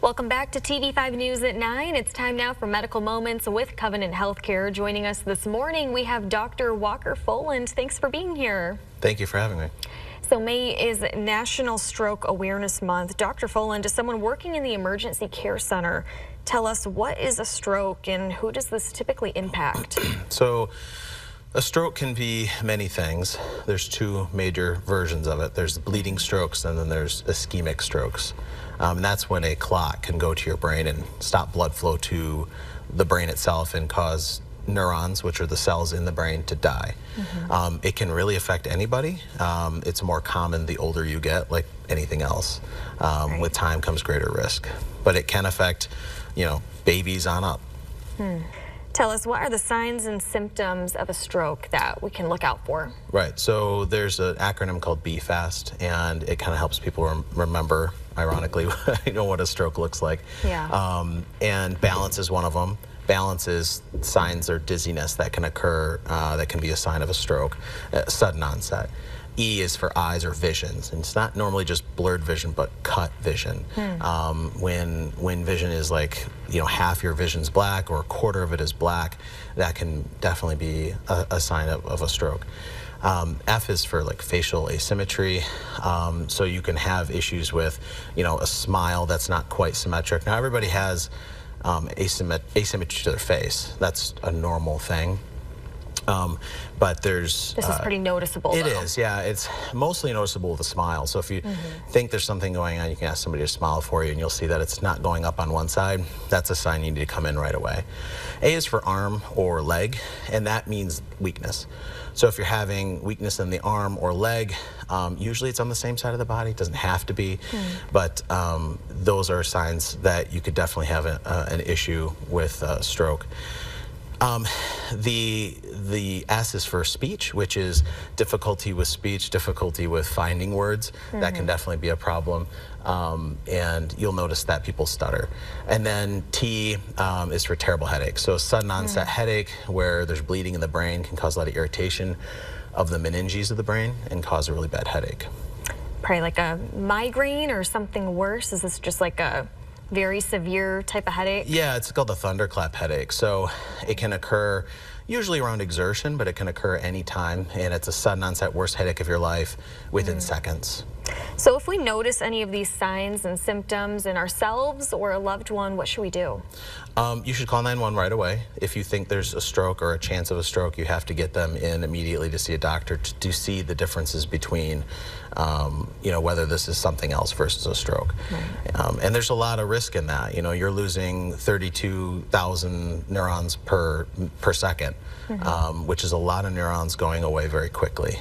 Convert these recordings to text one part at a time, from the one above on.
Welcome back to TV5 News at 9. It's time now for Medical Moments with Covenant Healthcare. Joining us this morning, we have Dr. Walker Foland. Thanks for being here. Thank you for having me. So May is National Stroke Awareness Month. Dr. Foland, as someone working in the emergency care center, tell us, what is a stroke and who does this typically impact? So a stroke can be many things. There's two major versions of it. There's bleeding strokes and then there's ischemic strokes. And that's when a clot can go to your brain and stop blood flow to the brain itself and cause neurons, which are the cells in the brain, to die. It can really affect anybody. It's more common the older you get, like anything else. With time comes greater risk. But it can affect, babies on up. Tell us, what are the signs and symptoms of a stroke that we can look out for? Right, so there's an acronym called BFAST, and it kind of helps people remember, ironically, what a stroke looks like. Yeah. And balance is one of them. Balance is signs or dizziness that can occur, that can be a sign of a stroke, sudden onset. E is for eyes or visions, and it's not normally just blurred vision, but cut vision. When vision is like, half your vision's black or a quarter of it is black, that can definitely be a sign of a stroke. F is for like facial asymmetry, so you can have issues with, a smile that's not quite symmetric. Now everybody has asymmetry to their face. That's a normal thing. But this is pretty noticeable. It is, yeah. It's mostly noticeable with a smile. So if you think there's something going on, you can ask somebody to smile for you, and you'll see that it's not going up on one side. That's a sign you need to come in right away. A is for arm or leg, and that means weakness. So if you're having weakness in the arm or leg, usually it's on the same side of the body. It doesn't have to be, but those are signs that you could definitely have an issue with stroke. The S is for speech, which is difficulty with speech, difficulty with finding words. That can definitely be a problem, and you'll notice that people stutter. And then T is for terrible headache. So a sudden onset headache where there's bleeding in the brain can cause a lot of irritation of the meninges of the brain and cause a really bad headache. Probably like a migraine or something worse? Is this just like a very severe type of headache? Yeah, it's called the thunderclap headache. So it can occur usually around exertion, but it can occur anytime, and it's a sudden onset worst headache of your life within seconds. So if we notice any of these signs and symptoms in ourselves or a loved one, what should we do? You should call 911 right away. If you think there's a stroke or a chance of a stroke, you have to get them in immediately to see a doctor to see the differences between, whether this is something else versus a stroke. And there's a lot of risk in that. You're losing 32,000 neurons per second, which is a lot of neurons going away very quickly.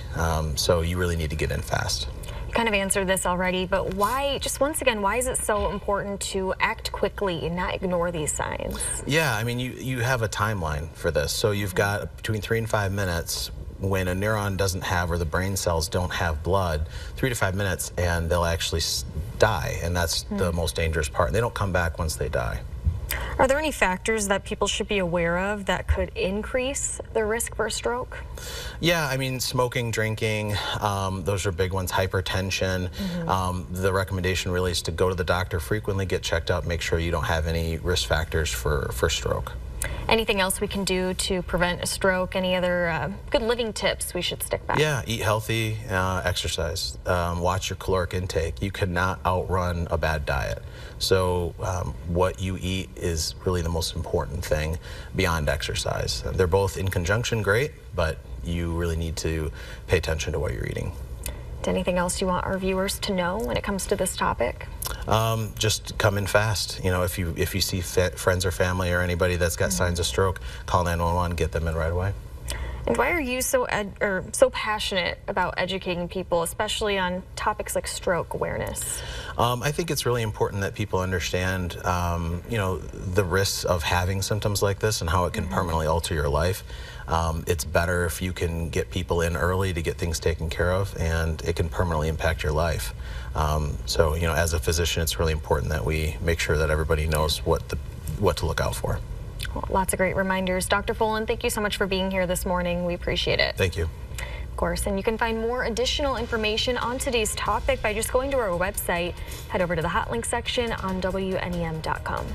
So you really need to get in fast. Kind of answered this already, but why, just once again, why is it so important to act quickly and not ignore these signs? Yeah, I mean, you have a timeline for this. So you've got between 3 and 5 minutes when a neuron doesn't have, or the brain cells don't have blood, 3 to 5 minutes, and they'll actually die, and that's the most dangerous part. And they don't come back once they die. Are there any factors that people should be aware of that could increase the risk for a stroke? Yeah, I mean, smoking, drinking, those are big ones. Hypertension. The recommendation really is to go to the doctor frequently, get checked out, make sure you don't have any risk factors for stroke. Anything else we can do to prevent a stroke? Any other good living tips we should stick by? Yeah, eat healthy, exercise, watch your caloric intake. You cannot outrun a bad diet. So what you eat is really the most important thing beyond exercise. They're both in conjunction great, but you really need to pay attention to what you're eating. Anything else you want our viewers to know when it comes to this topic? Just come in fast. If you see friends or family or anybody that's got signs of stroke, call 911, get them in right away. And why are you so passionate about educating people, especially on topics like stroke awareness? I think it's really important that people understand, the risks of having symptoms like this and how it can permanently alter your life. It's better if you can get people in early to get things taken care of, and it can permanently impact your life. So, as a physician, it's really important that we make sure that everybody knows what to look out for. Well, lots of great reminders. Dr. Foland, thank you so much for being here this morning. We appreciate it. Thank you. Of course, and you can find more additional information on today's topic by just going to our website. Head over to the hot link section on WNEM.com.